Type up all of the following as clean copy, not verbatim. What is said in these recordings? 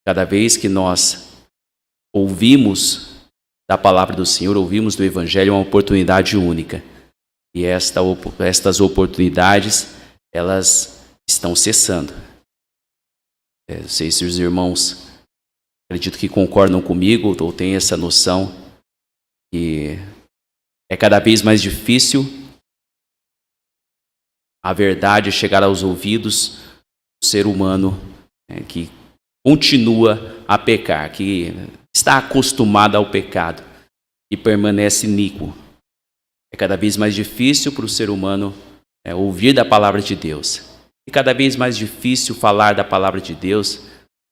Cada vez que nós ouvimos da palavra do Senhor, ouvimos do Evangelho, é uma oportunidade única. E estas oportunidades, elas estão cessando. Não sei se os irmãos, acredito que concordam comigo, ou têm essa noção, que é cada vez mais difícil a verdade chegar aos ouvidos do ser humano que continua a pecar, que está acostumado ao pecado e permanece iníquo. É cada vez mais difícil para o ser humano ouvir da palavra de Deus. E cada vez mais difícil falar da palavra de Deus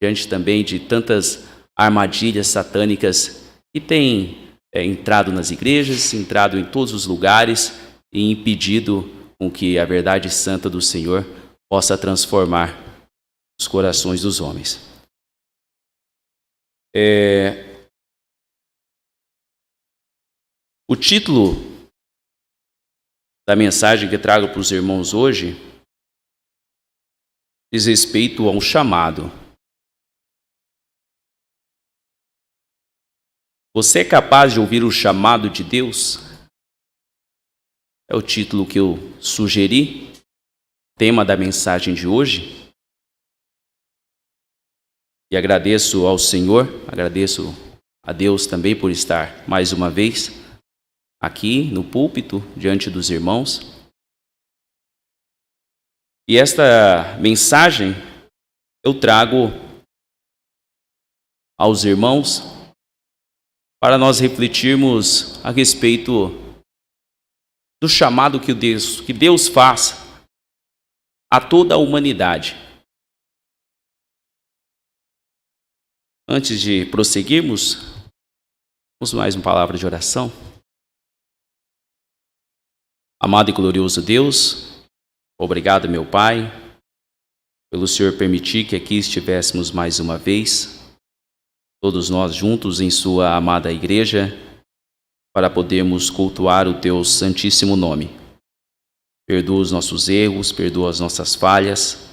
diante também de tantas armadilhas satânicas que têm entrado nas igrejas, entrado em todos os lugares e impedido com que a verdade santa do Senhor possa transformar os corações dos homens. O título da mensagem que trago para os irmãos hoje diz respeito a um chamado. Você é capaz de ouvir o chamado de Deus? É o título que eu sugeri, tema da mensagem de hoje. E agradeço ao Senhor, agradeço a Deus também por estar mais uma vez aqui no púlpito, diante dos irmãos. E esta mensagem eu trago aos irmãos para nós refletirmos a respeito do chamado que Deus faz a toda a humanidade. Antes de prosseguirmos, vamos mais uma palavra de oração. Amado e glorioso Deus, obrigado, meu Pai, pelo Senhor permitir que aqui estivéssemos mais uma vez, todos nós juntos em Sua amada igreja, para podermos cultuar o Teu santíssimo nome. Perdoa os nossos erros, perdoa as nossas falhas.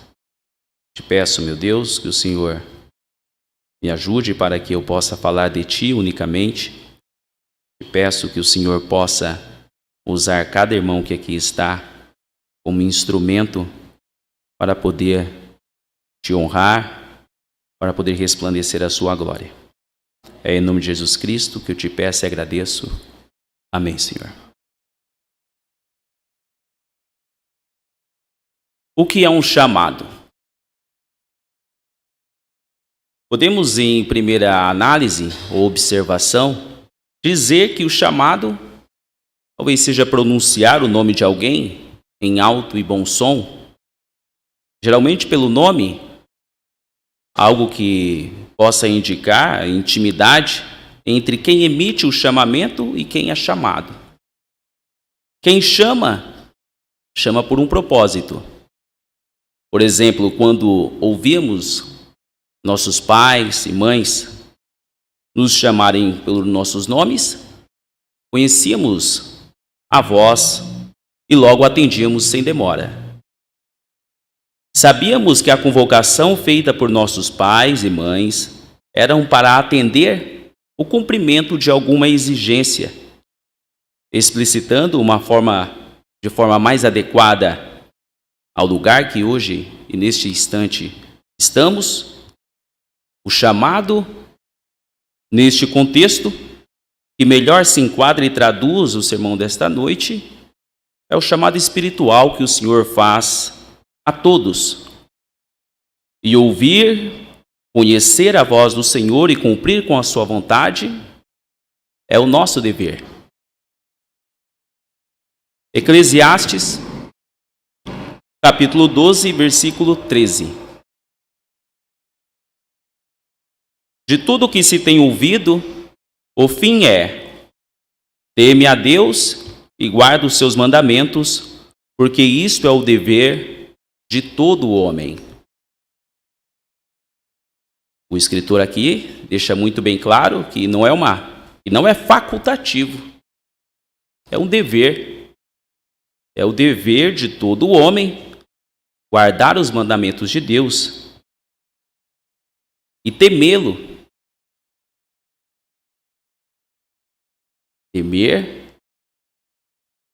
Te peço, meu Deus, que o Senhor me ajude para que eu possa falar de Ti unicamente. Te peço que o Senhor possa usar cada irmão que aqui está como instrumento para poder Te honrar, para poder resplandecer a Sua glória. É em nome de Jesus Cristo que eu Te peço e agradeço. Amém, Senhor. O que é um chamado? Podemos, em primeira análise ou observação, dizer que o chamado talvez seja pronunciar o nome de alguém em alto e bom som, geralmente pelo nome, algo que possa indicar intimidade entre quem emite o chamamento e quem é chamado. Quem chama, chama por um propósito. Por exemplo, quando ouvimos nossos pais e mães nos chamarem pelos nossos nomes, conhecíamos a voz e logo atendíamos sem demora. Sabíamos que a convocação feita por nossos pais e mães eram para atender o cumprimento de alguma exigência, explicitando de forma mais adequada ao lugar que hoje e neste instante estamos. O chamado, neste contexto, que melhor se enquadra e traduz o sermão desta noite, é o chamado espiritual que o Senhor faz a todos. E ouvir, conhecer a voz do Senhor e cumprir com a sua vontade é o nosso dever. Eclesiastes, capítulo 12, versículo 13. De tudo o que se tem ouvido, o fim é: teme a Deus e guarda os seus mandamentos, porque isto é o dever de todo homem. O escritor aqui deixa muito bem claro que não é facultativo, é um dever. É o dever de todo homem guardar os mandamentos de Deus. e temê-lo. Temer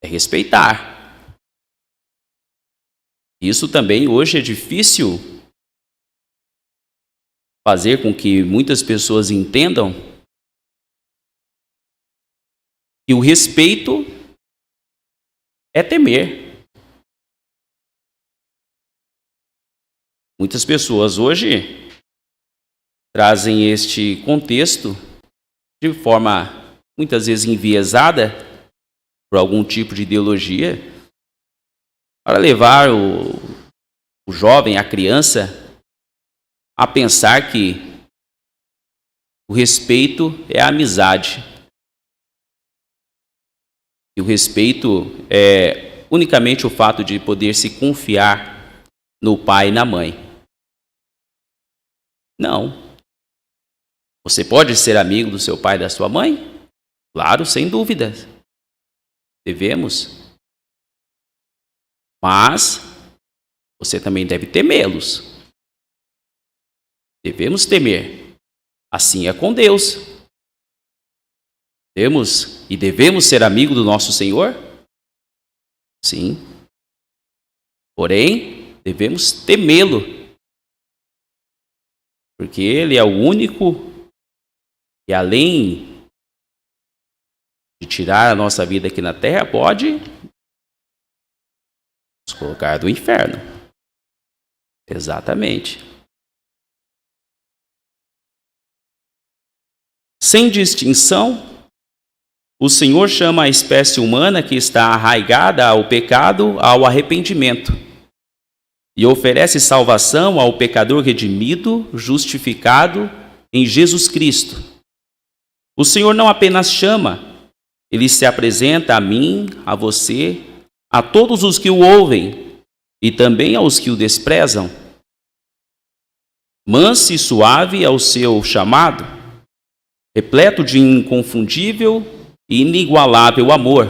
é respeitar. Isso também hoje é difícil fazer com que muitas pessoas entendam que o respeito é temer. Muitas pessoas hoje trazem este contexto de forma muitas vezes enviesada por algum tipo de ideologia para levar o jovem, a criança, a pensar que o respeito é a amizade. E o respeito é unicamente o fato de poder se confiar no pai e na mãe. Não. Você pode ser amigo do seu pai e da sua mãe? Claro, sem dúvida. Devemos. Mas você também deve temê-los. Devemos temer. Assim é com Deus. Devemos ser amigo do nosso Senhor? Sim. Porém, devemos temê-lo. Porque Ele é o único que, além de tirar a nossa vida aqui na terra, pode nos colocar do inferno. Exatamente. Sem distinção, o Senhor chama a espécie humana que está arraigada ao pecado ao arrependimento e oferece salvação ao pecador redimido, justificado em Jesus Cristo. O Senhor não apenas chama, Ele se apresenta a mim, a você, a todos os que o ouvem e também aos que o desprezam. Manso e suave é o seu chamado, repleto de inconfundível e inigualável amor.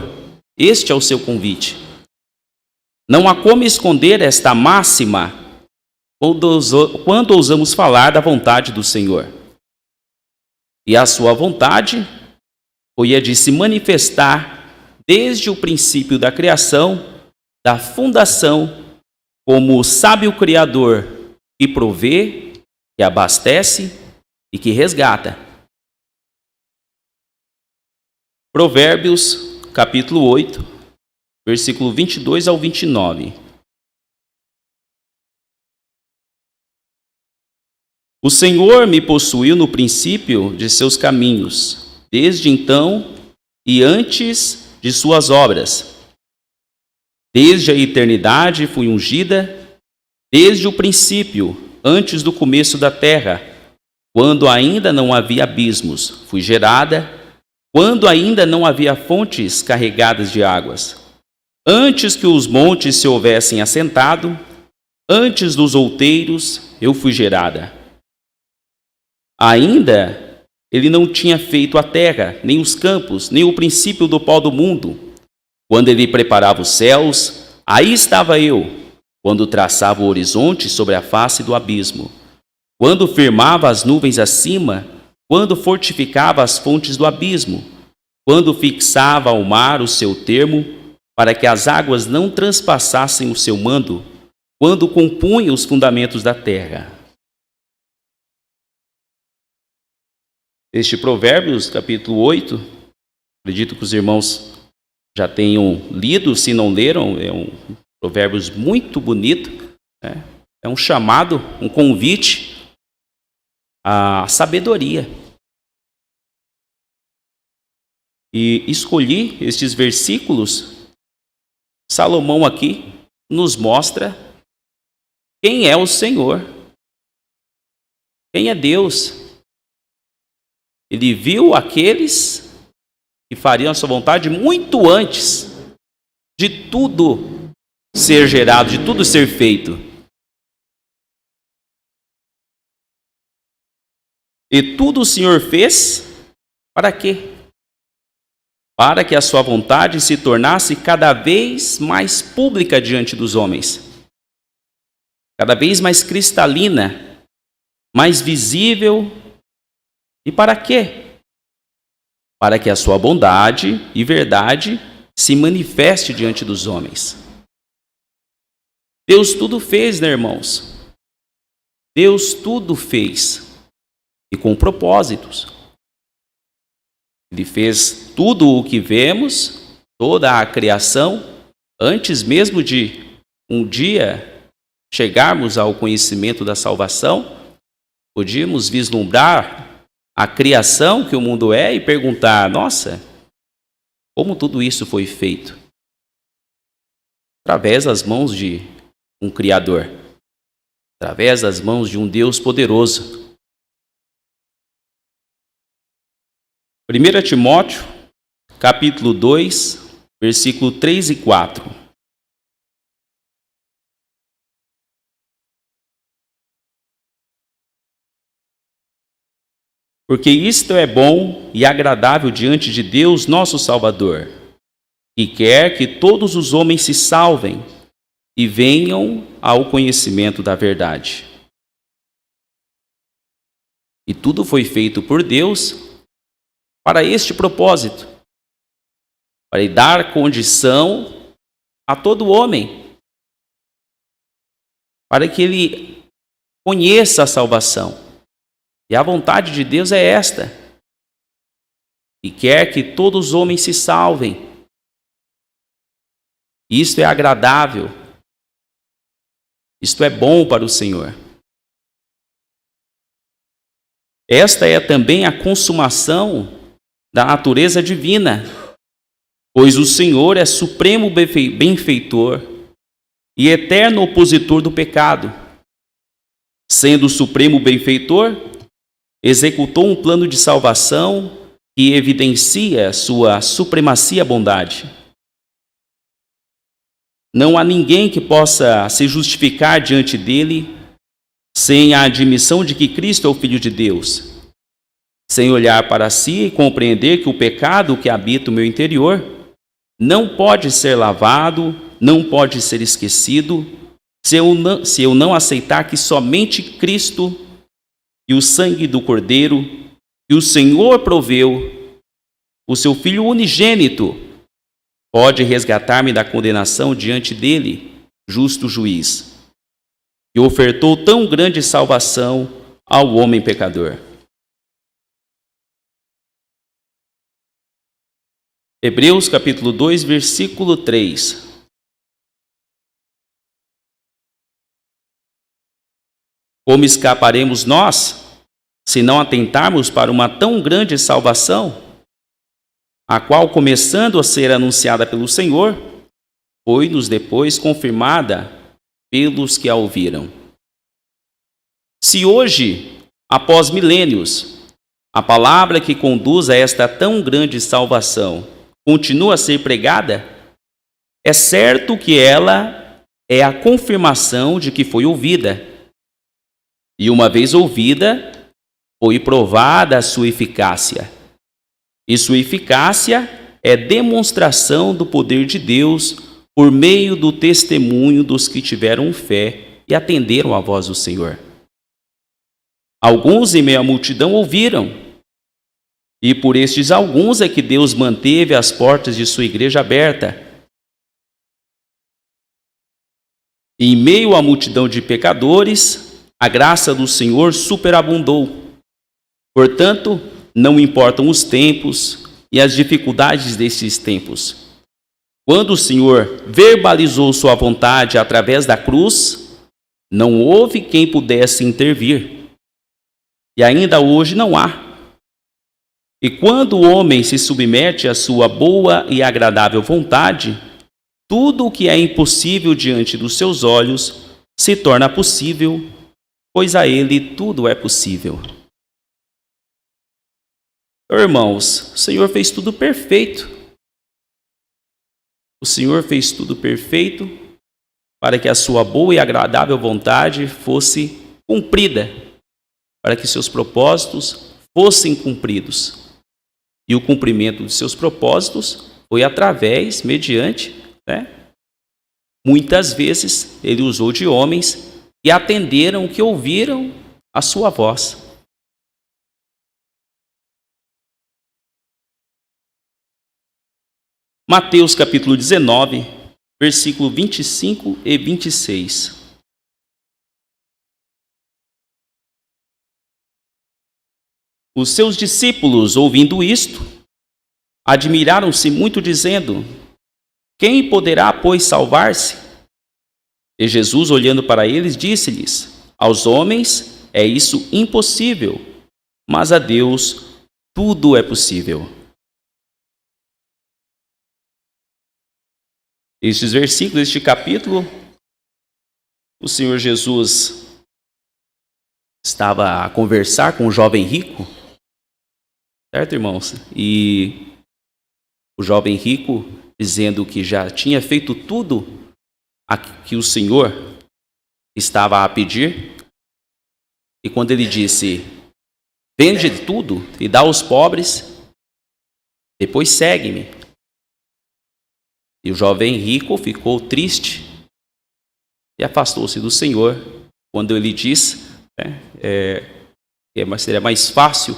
Este é o seu convite. Não há como esconder esta máxima quando ousamos falar da vontade do Senhor. E a sua vontade foi a de se manifestar desde o princípio da criação, da fundação, como o sábio Criador que provê, que abastece e que resgata. Provérbios, capítulo 8, versículo 22 ao 29. O Senhor me possuiu no princípio de seus caminhos, desde então e antes de suas obras. Desde a eternidade fui ungida, desde o princípio, antes do começo da terra, quando ainda não havia abismos, fui gerada, quando ainda não havia fontes carregadas de águas. Antes que os montes se houvessem assentado, antes dos outeiros, eu fui gerada. Ainda ele não tinha feito a terra, nem os campos, nem o princípio do pó do mundo. Quando ele preparava os céus, aí estava eu. Quando traçava o horizonte sobre a face do abismo. Quando firmava as nuvens acima, quando fortificava as fontes do abismo, quando fixava ao mar o seu termo, para que as águas não transpassassem o seu mando, quando compunha os fundamentos da terra. Este Provérbios, capítulo 8, acredito que os irmãos já tenham lido, se não leram, é um Provérbios muito bonito, né? É um chamado, um convite à sabedoria. E escolhi estes versículos. Salomão aqui nos mostra quem é o Senhor, quem é Deus. Ele viu aqueles que fariam a sua vontade muito antes de tudo ser gerado, de tudo ser feito. E tudo o Senhor fez para quê? Para que a sua vontade se tornasse cada vez mais pública diante dos homens, cada vez mais cristalina, mais visível. E para quê? Para que a sua bondade e verdade se manifeste diante dos homens. Deus tudo fez, né, irmãos? Deus tudo fez. E com propósitos. Ele fez tudo o que vemos, toda a criação, antes mesmo de um dia chegarmos ao conhecimento da salvação, podíamos vislumbrar a criação que o mundo é e perguntar: nossa, como tudo isso foi feito? Através das mãos de um Criador, através das mãos de um Deus poderoso. 1 Timóteo, capítulo 2, versículo 3 e 4. Porque isto é bom e agradável diante de Deus, nosso Salvador, que quer que todos os homens se salvem e venham ao conhecimento da verdade. E tudo foi feito por Deus para este propósito, para lhe dar condição a todo homem, para que ele conheça a salvação. E a vontade de Deus é esta, e quer que todos os homens se salvem. Isto é agradável, isto é bom para o Senhor. Esta é também a consumação da natureza divina, pois o Senhor é supremo benfeitor e eterno opositor do pecado. Sendo o supremo benfeitor, executou um plano de salvação que evidencia sua supremacia e bondade. Não há ninguém que possa se justificar diante dele sem a admissão de que Cristo é o Filho de Deus, sem olhar para si e compreender que o pecado que habita o meu interior não pode ser lavado, não pode ser esquecido, se eu não aceitar que somente Cristo e o sangue do Cordeiro que o Senhor proveu, o seu Filho unigênito, pode resgatar-me da condenação diante dele, justo juiz, que ofertou tão grande salvação ao homem pecador. Hebreus capítulo 2, versículo 3. Como escaparemos nós, se não atentarmos para uma tão grande salvação, a qual, começando a ser anunciada pelo Senhor, foi-nos depois confirmada pelos que a ouviram? Se hoje, após milênios, a palavra que conduz a esta tão grande salvação continua a ser pregada, é certo que ela é a confirmação de que foi ouvida. E uma vez ouvida, foi provada a sua eficácia. E sua eficácia é demonstração do poder de Deus por meio do testemunho dos que tiveram fé e atenderam à voz do Senhor. Alguns em meio à multidão ouviram, e por estes alguns é que Deus manteve as portas de sua igreja aberta. E em meio à multidão de pecadores, a graça do Senhor superabundou. Portanto, não importam os tempos e as dificuldades desses tempos. Quando o Senhor verbalizou sua vontade através da cruz, não houve quem pudesse intervir. E ainda hoje não há. E quando o homem se submete à sua boa e agradável vontade, tudo o que é impossível diante dos seus olhos se torna possível, pois a ele tudo é possível. Irmãos, o Senhor fez tudo perfeito. O Senhor fez tudo perfeito para que a sua boa e agradável vontade fosse cumprida, para que seus propósitos fossem cumpridos. E o cumprimento de seus propósitos foi através, mediante, muitas vezes ele usou de homens que atenderam o que ouviram a sua voz. Mateus capítulo 19, versículo 25 e 26. Os seus discípulos, ouvindo isto, admiraram-se muito, dizendo: quem poderá, pois, salvar-se? E Jesus, olhando para eles, disse-lhes: aos homens é isso impossível, mas a Deus tudo é possível. Estes versículos, este capítulo, o Senhor Jesus estava a conversar com o jovem rico, certo, irmãos? E o jovem rico dizendo que já tinha feito tudo que o Senhor estava a pedir. E quando ele disse: vende tudo e dá aos pobres, depois segue-me. E o jovem rico ficou triste e afastou-se do Senhor, quando ele disse seria mais fácil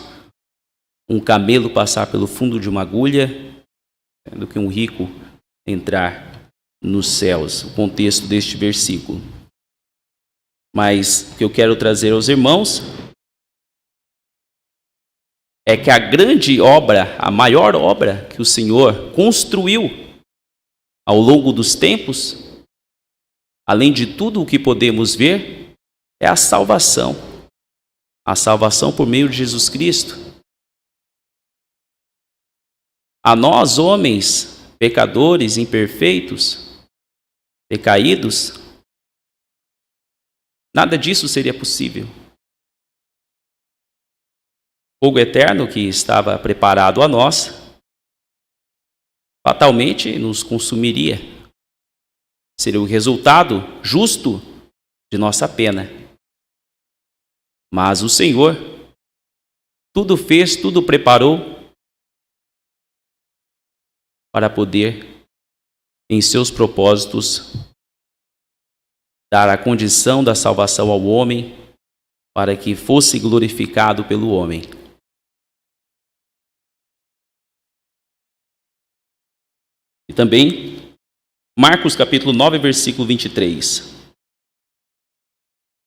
um camelo passar pelo fundo de uma agulha do que um rico entrar nos céus. O contexto deste versículo. Mas o que eu quero trazer aos irmãos é que a grande obra, a maior obra que o Senhor construiu ao longo dos tempos, além de tudo o que podemos ver, é a salvação. A salvação por meio de Jesus Cristo. A nós, homens, pecadores, imperfeitos, decaídos, nada disso seria possível. O fogo eterno que estava preparado a nós, fatalmente nos consumiria. Seria o resultado justo de nossa pena. Mas o Senhor tudo fez, tudo preparou para poder, em seus propósitos, dar a condição da salvação ao homem, para que fosse glorificado pelo homem. E também, Marcos capítulo 9, versículo 23.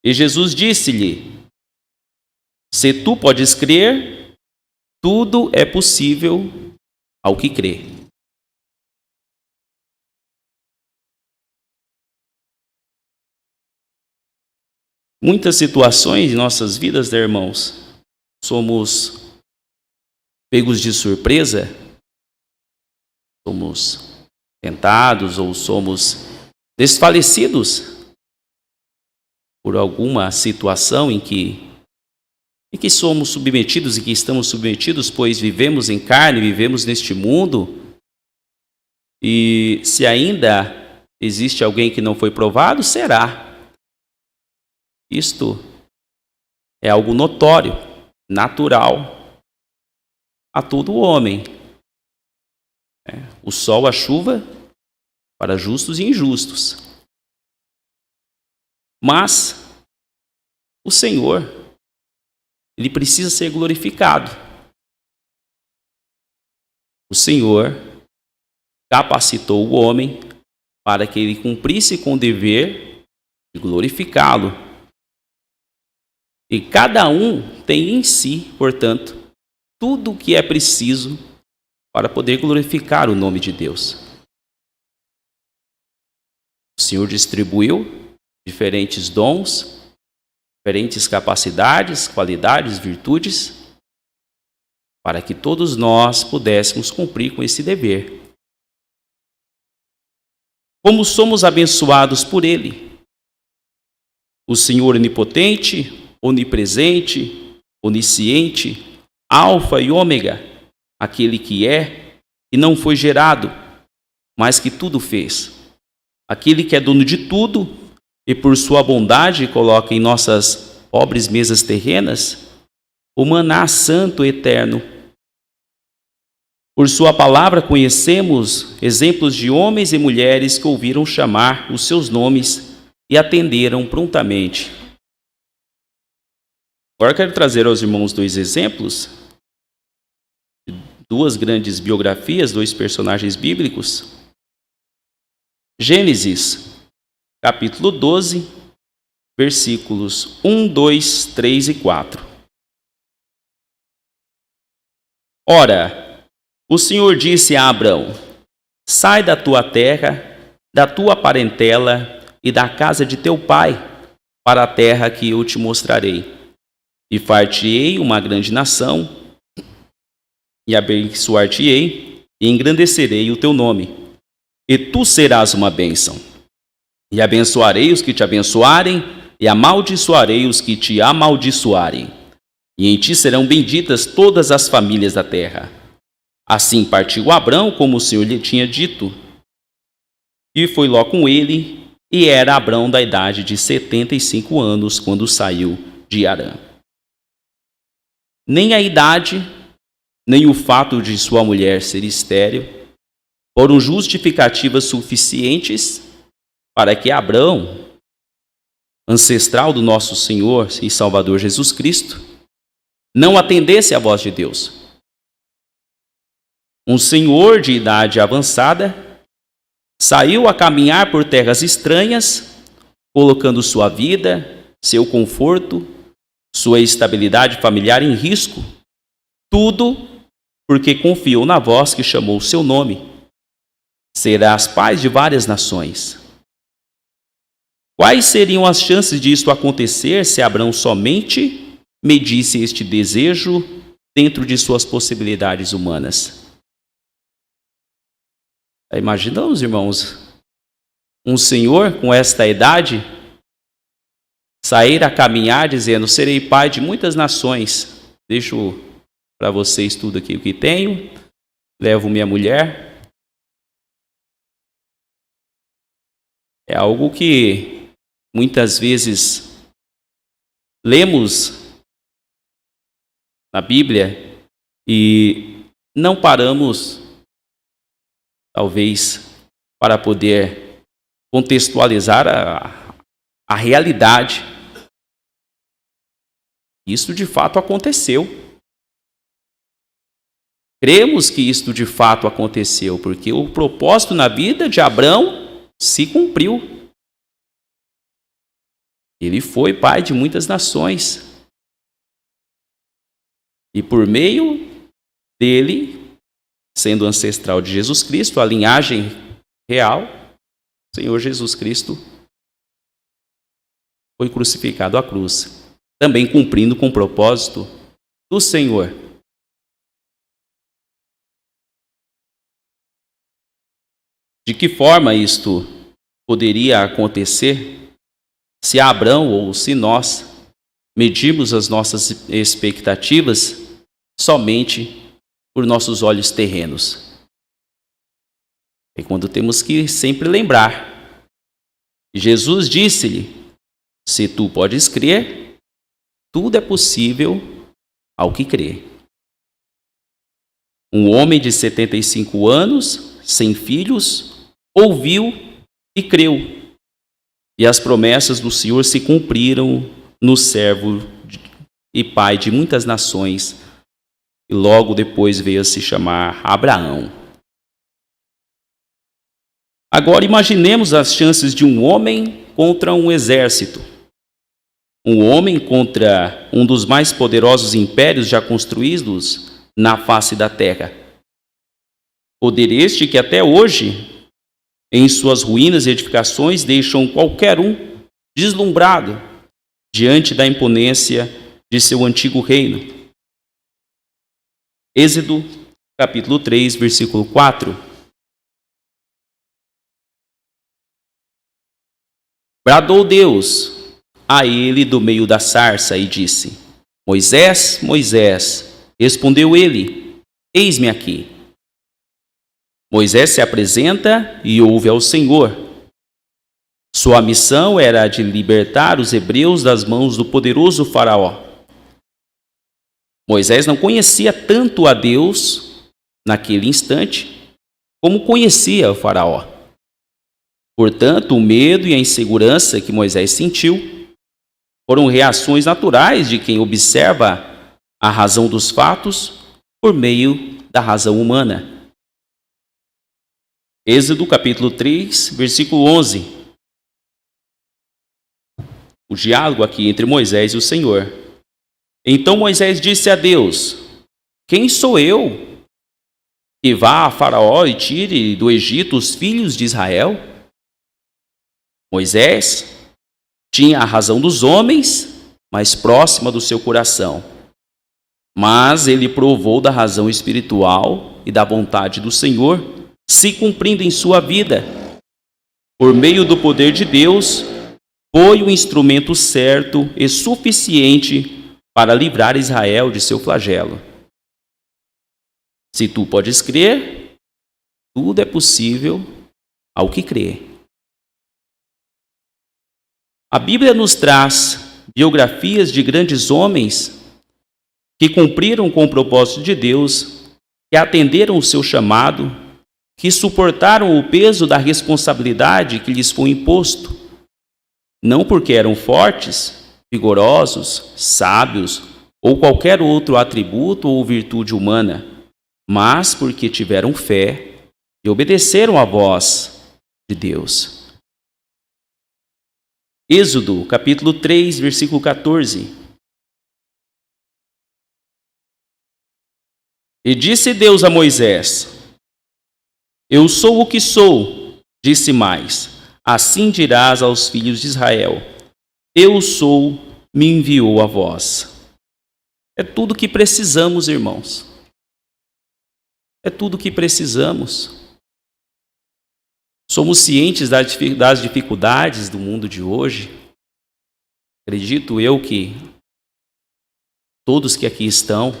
E Jesus disse-lhe: se tu podes crer, tudo é possível ao que crê. Muitas situações em nossas vidas, né, irmãos, somos pegos de surpresa, somos tentados ou somos desfalecidos por alguma situação em que somos submetidos e que estamos submetidos, pois vivemos em carne, vivemos neste mundo, e se ainda existe alguém que não foi provado, será. Isto é algo notório, natural a todo homem. O sol, a chuva, para justos e injustos. Mas o Senhor, Ele precisa ser glorificado. O Senhor capacitou o homem para que ele cumprisse com o dever de glorificá-lo. E cada um tem em si, portanto, tudo o que é preciso para poder glorificar o nome de Deus. O Senhor distribuiu diferentes dons, diferentes capacidades, qualidades, virtudes, para que todos nós pudéssemos cumprir com esse dever. Como somos abençoados por Ele, o Senhor onipotente, onipresente, onisciente, alfa e ômega, aquele que é e não foi gerado, mas que tudo fez. Aquele que é dono de tudo e por sua bondade coloca em nossas pobres mesas terrenas o maná santo e eterno. Por sua palavra conhecemos exemplos de homens e mulheres que ouviram chamar os seus nomes e atenderam prontamente. Agora quero trazer aos irmãos dois exemplos, duas grandes biografias, dois personagens bíblicos. Gênesis, capítulo 12, versículos 1, 2, 3 e 4. Ora, o Senhor disse a Abrão: sai da tua terra, da tua parentela e da casa de teu pai, para a terra que eu te mostrarei. E far-te-ei uma grande nação, e abençoar-te-ei, e engrandecerei o teu nome. E tu serás uma bênção. E abençoarei os que te abençoarem, e amaldiçoarei os que te amaldiçoarem. E em ti serão benditas todas as famílias da terra. Assim partiu Abrão, como o Senhor lhe tinha dito. E foi Ló com ele, e era Abrão da idade de 75 anos, quando saiu de Harã. Nem a idade, nem o fato de sua mulher ser estéril foram justificativas suficientes para que Abrão, ancestral do nosso Senhor e Salvador Jesus Cristo, não atendesse à voz de Deus. Um senhor de idade avançada saiu a caminhar por terras estranhas, colocando sua vida, seu conforto, sua estabilidade familiar em risco, tudo porque confiou na voz que chamou o seu nome. Serás pai de várias nações. Quais seriam as chances disso acontecer se Abrão somente medisse este desejo dentro de suas possibilidades humanas? Imaginamos, irmãos, um senhor com esta idade sair a caminhar dizendo: serei pai de muitas nações. Deixo para vocês tudo aqui o que tenho, levo minha mulher. É algo que muitas vezes lemos na Bíblia e não paramos, talvez, para poder contextualizar a realidade. Isso de fato aconteceu. Cremos que isto de fato aconteceu, porque o propósito na vida de Abrão se cumpriu. Ele foi pai de muitas nações. E por meio dele, sendo ancestral de Jesus Cristo, a linhagem real, o Senhor Jesus Cristo foi crucificado à cruz, também cumprindo com o propósito do Senhor. De que forma isto poderia acontecer se Abrão ou se nós medirmos as nossas expectativas somente por nossos olhos terrenos? É quando temos que sempre lembrar. Jesus disse-lhe: se tu podes crer, tudo é possível ao que crê. Um homem de 75 anos, sem filhos, ouviu e creu. E as promessas do Senhor se cumpriram no servo e pai de muitas nações. E logo depois veio a se chamar Abraão. Agora imaginemos as chances de um homem contra um exército. Um homem contra um dos mais poderosos impérios já construídos na face da terra. Poder este que até hoje, em suas ruínas e edificações, deixam qualquer um deslumbrado diante da imponência de seu antigo reino. Êxodo, capítulo 3, versículo 4. Bradou Deus a ele do meio da sarça e disse: Moisés, Moisés. Respondeu ele: Eis-me aqui. Moisés se apresenta e ouve ao Senhor. Sua missão era a de libertar os hebreus das mãos do poderoso faraó. Moisés não conhecia tanto a Deus naquele instante como conhecia o faraó. Portanto, o medo e a insegurança que Moisés sentiu Foram reações naturais de quem observa a razão dos fatos por meio da razão humana. Êxodo capítulo 3, versículo 11. O diálogo aqui entre Moisés e o Senhor. Então Moisés disse a Deus: quem sou eu que vá a Faraó e tire do Egito os filhos de Israel? Moisés tinha a razão dos homens mais próxima do seu coração, mas ele provou da razão espiritual e da vontade do Senhor se cumprindo em sua vida. Por meio do poder de Deus, foi o instrumento certo e suficiente para livrar Israel de seu flagelo. Se tu podes crer, tudo é possível ao que crê. A Bíblia nos traz biografias de grandes homens que cumpriram com o propósito de Deus, que atenderam o seu chamado, que suportaram o peso da responsabilidade que lhes foi imposto, não porque eram fortes, vigorosos, sábios ou qualquer outro atributo ou virtude humana, mas porque tiveram fé e obedeceram à voz de Deus. Êxodo, capítulo 3, versículo 14. E disse Deus a Moisés: eu sou o que sou, disse mais, assim dirás aos filhos de Israel: eu sou, me enviou a vós. É tudo que precisamos, irmãos. É tudo que precisamos. Somos cientes das dificuldades do mundo de hoje. Acredito eu que todos que aqui estão,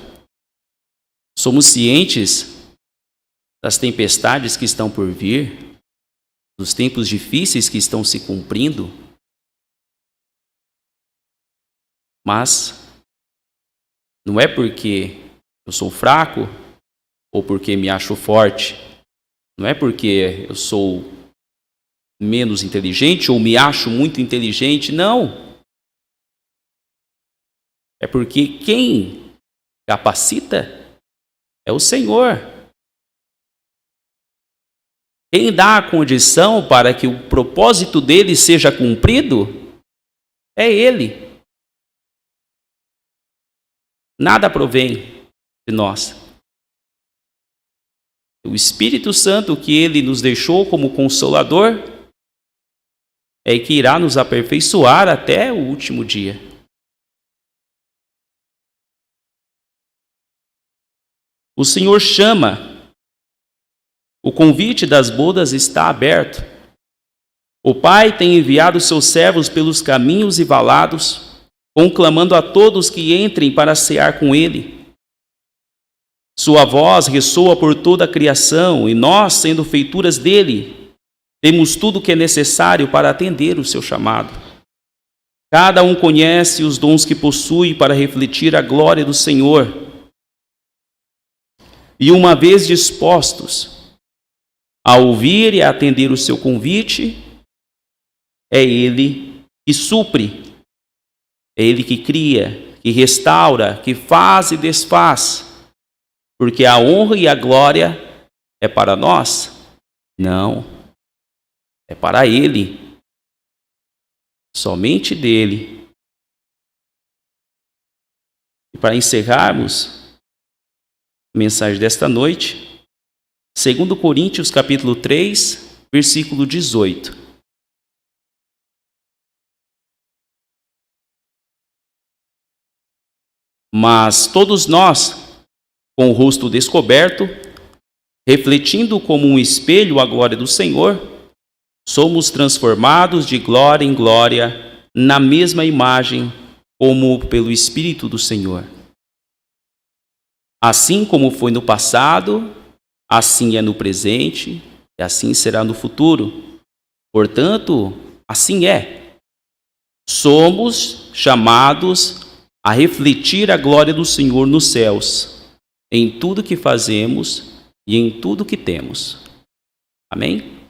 somos cientes das tempestades que estão por vir, dos tempos difíceis que estão se cumprindo. Mas não é porque eu sou fraco ou porque me acho forte. Não é porque eu sou menos inteligente ou me acho muito inteligente, não. É porque quem capacita é o Senhor. Quem dá a condição para que o propósito dele seja cumprido é Ele. Nada provém de nós. O Espírito Santo que Ele nos deixou como Consolador é que irá nos aperfeiçoar até o último dia. O Senhor chama, o convite das bodas está aberto. O Pai tem enviado seus servos pelos caminhos e valados, conclamando a todos que entrem para cear com Ele. Sua voz ressoa por toda a criação e nós, sendo feituras dele, temos tudo o que é necessário para atender o seu chamado. Cada um conhece os dons que possui para refletir a glória do Senhor. E uma vez dispostos a ouvir e a atender o seu convite, é Ele que supre, é Ele que cria, que restaura, que faz e desfaz. Porque a honra e a glória é para nós? Não. É para Ele. Somente dele. E para encerrarmos a mensagem desta noite, 2 Coríntios capítulo 3, versículo 18. Mas todos nós, com o rosto descoberto, refletindo como um espelho a glória do Senhor, somos transformados de glória em glória na mesma imagem, como pelo Espírito do Senhor. Assim como foi no passado, assim é no presente e assim será no futuro. Portanto, assim é. Somos chamados a refletir a glória do Senhor nos céus, em tudo que fazemos e em tudo que temos. Amém?